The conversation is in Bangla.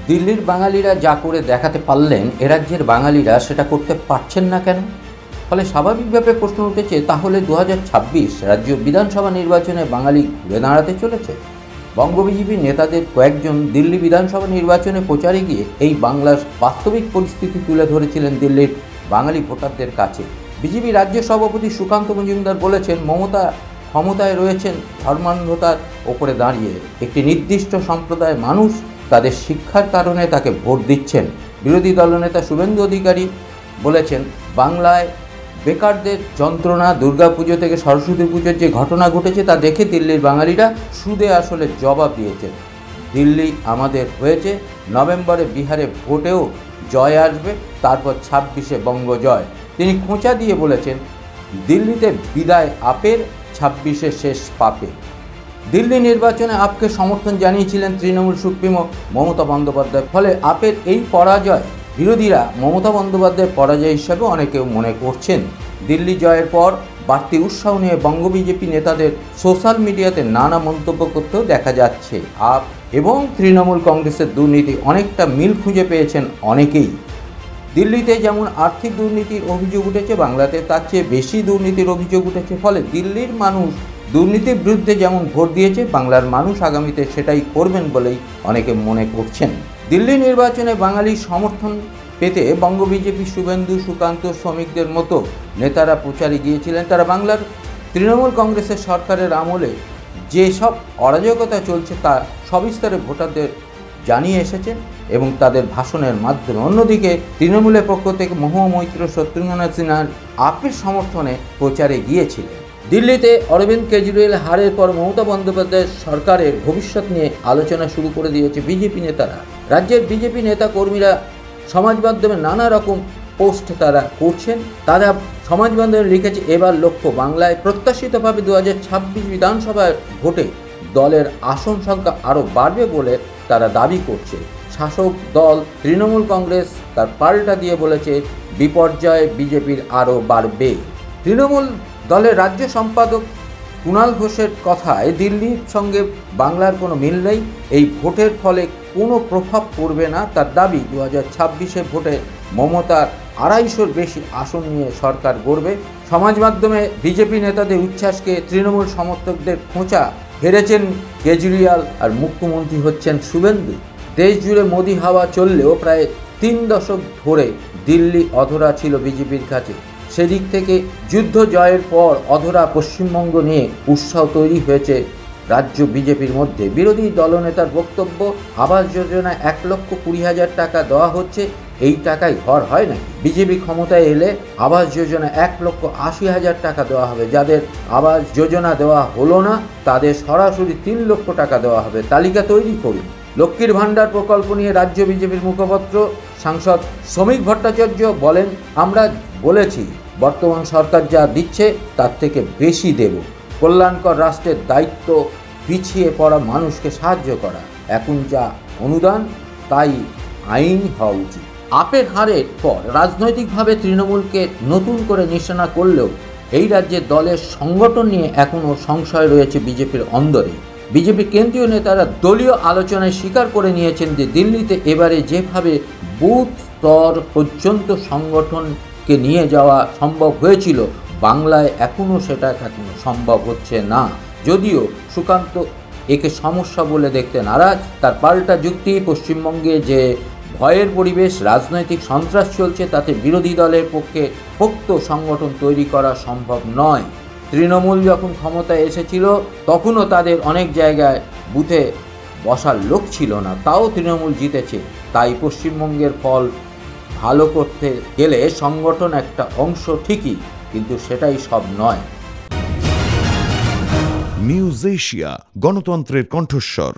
দিল্লির বাঙালিরা যা করে দেখাতে পারলেন, এ রাজ্যের বাঙালিরা সেটা করতে পারছেন না কেন? ফলে স্বাভাবিকভাবে প্রশ্ন উঠেছে, তাহলে 2026 রাজ্য বিধানসভা নির্বাচনে বাঙালি ঘুরে দাঁড়াতে চলেছে? বঙ্গ বিজেপি নেতাদের কয়েকজন দিল্লি বিধানসভা নির্বাচনে প্রচারে গিয়ে এই বাংলার বাস্তবিক পরিস্থিতি তুলে ধরেছিলেন দিল্লির বাঙালি ভোটারদের কাছে। বিজেপি রাজ্য সভাপতি সুকান্ত মজুমদার বলেছেন, মমতা ক্ষমতায় রয়েছেন ধর্মান্ধতার ওপরে দাঁড়িয়ে। একটি নির্দিষ্ট সম্প্রদায়ের মানুষ তাদের শিক্ষার কারণে তাকে ভোট দিচ্ছেন। বিরোধী দলনেতা শুভেন্দু অধিকারী বলেছেন, বাংলায় বেকারদের যন্ত্রণা, দুর্গাপুজো থেকে সরস্বতী পুজোর যে ঘটনা ঘটেছে তা দেখে দিল্লির বাঙালিরা সুদে আসলে জবাব দিয়েছেন। দিল্লি আমাদের হয়েছে, নভেম্বরে বিহারে ভোটেও জয় আসবে, তারপর 26শে বঙ্গ জয়। তিনি খোঁচা দিয়ে বলেছেন, দিল্লিতে বিদায় আপের, 26শে শেষ পাপে। দিল্লি নির্বাচনে আপকে সমর্থন জানিয়েছিলেন তৃণমূল সুপ্রিমো মমতা বন্দ্যোপাধ্যায়। ফলে আপের এই পরাজয় বিরোধীরা মমতা বন্দ্যোপাধ্যায়ের পরাজয় হিসাবে অনেকেও মনে করছেন। দিল্লি জয়ের পর বাড়তি উৎসাহ নিয়ে বঙ্গ বিজেপি নেতাদের সোশ্যাল মিডিয়াতে নানা মন্তব্য করতেও দেখা যাচ্ছে। আপ এবং তৃণমূল কংগ্রেসের দুর্নীতি অনেকটা মিল খুঁজে পেয়েছেন অনেকেই। দিল্লিতে যেমন আর্থিক দুর্নীতির অভিযোগ উঠেছে, বাংলাতে তার চেয়ে বেশি দুর্নীতির অভিযোগ উঠেছে। ফলে দিল্লির মানুষ দুর্নীতির বিরুদ্ধে যেমন ভোট দিয়েছে, বাংলার মানুষ আগামীতে সেটাই করবেন বলেই অনেকে মনে করছেন। দিল্লি নির্বাচনে বাঙালির সমর্থন পেতে বঙ্গ বিজেপি শুভেন্দু, সুকান্ত, শ্রমিকদের মতো নেতারা প্রচারে গিয়েছিলেন। তারা বাংলার তৃণমূল কংগ্রেসের সরকারের আমলে যেসব অরাজকতা চলছে তা সবিস্তারে ভোটারদের জানিয়ে এসেছেন এবং তাদের ভাষণের মাধ্যমে। অন্যদিকে তৃণমূলের পক্ষ থেকে মহুয়া মৈত্র, শত্রুঘ্ন সিনহার আপের সমর্থনে প্রচারে গিয়েছিলেন। দিল্লিতে অরবিন্দ কেজরিওয়াল হারের পর মমতা বন্দ্যোপাধ্যায়ের সরকারের ভবিষ্যৎ নিয়ে আলোচনা শুরু করে দিয়েছে বিজেপি নেতারা। রাজ্যের বিজেপি নেতা কর্মীরা সমাজ মাধ্যমে নানা রকম পোস্ট তারা করছেন। তারা সমাজ মাধ্যমে লিখেছে, এবার লক্ষ্য বাংলায় প্রত্যাশিতভাবে 2026 বিধানসভার ভোটে দলের আসন সংখ্যা আরও বাড়বে বলে তারা দাবি করছে। শাসক দল তৃণমূল কংগ্রেস তার পাল্টা দিয়ে বলেছে, বিপর্যয় বিজেপির আরও বাড়বে। তৃণমূল দলের রাজ্য সম্পাদক কুণাল ঘোষের কথায় দিল্লির সঙ্গে বাংলার কোনো মিল নেই, এই ভোটের ফলে কোনো প্রভাব পড়বে না। তার দাবি, 2026 ভোটে মমতার 250-র বেশি আসন নিয়ে সরকার গড়বে। সমাজ মাধ্যমে বিজেপি নেতাদের উচ্ছ্বাসকে তৃণমূল সমর্থকদের খোঁচা হেরেছেন কেজরিওয়াল আর মুখ্যমন্ত্রী হচ্ছেন শুভেন্দু। দেশ জুড়ে মোদি হাওয়া চললেও প্রায় 3 দশক ধরে দিল্লি অধরা ছিল বিজেপির কাছে। সেদিক থেকে যুদ্ধ জয়ের পর অধরা পশ্চিমবঙ্গ নিয়ে উৎসাহ তৈরি হয়েছে রাজ্য বিজেপির মধ্যে। বিরোধী দলনেতার বক্তব্য, আবাস যোজনা 1,20,000 টাকা দেওয়া হচ্ছে, এই টাকায় ঘর হয় নাকি? বিজেপি ক্ষমতায় এলে আবাস যোজনা 1,80,000 টাকা দেওয়া হবে। যাদের আবাস যোজনা দেওয়া হলো না তাদের সরাসরি 3 লক্ষ টাকা দেওয়া হবে। তালিকা তৈরি করুন। লক্ষ্মীর ভাণ্ডার প্রকল্প নিয়ে রাজ্য বিজেপির মুখপাত্র সাংসদ শ্রমিক ভট্টাচার্য বলেন, আমরা বলেছি বর্তমান সরকার যা দিচ্ছে তার থেকে বেশি দেব। কল্যাণকর রাষ্ট্রের দায়িত্ব পিছিয়ে পড়া মানুষকে সাহায্য করা। এখন যা অনুদান তাই আইন হওয়া উচিত। আপের হারের পর রাজনৈতিকভাবে তৃণমূলকে নতুন করে নিশানা করলেও এই রাজ্যের দলের সংগঠন নিয়ে এখনও সংশয় রয়েছে বিজেপির অন্দরে। বিজেপি কেন্দ্রীয় নেতারা দলীয় আলোচনায় স্বীকার করে নিয়েছেন যে দিল্লিতে এবারে যেভাবে বুথ স্তর পর্যন্ত সংগঠনকে নিয়ে যাওয়া সম্ভব হয়েছিল, বাংলায় এখনও সেটা সম্ভব হচ্ছে না। যদিও সুকান্ত একে সমস্যা বলে দেখতে নারাজ। তার পাল্টা যুক্তি, পশ্চিমবঙ্গে যে ভয়ের পরিবেশ, রাজনৈতিক সন্ত্রাস চলছে, তাতে বিরোধী দলের পক্ষে পোক্ত সংগঠন তৈরি করা সম্ভব নয়। তৃণমূল যখন ক্ষমতায় এসেছিল তখনও তাদের অনেক জায়গায় বুথে বসার লোক ছিল না, তাও তৃণমূল জিতেছে। তাই পশ্চিমবঙ্গের ফল ভালো করতে গেলে সংগঠন একটা অংশ ঠিকই, কিন্তু সেটাই সব নয়। নিউজ এশিয়া, গণতন্ত্রের কণ্ঠস্বর।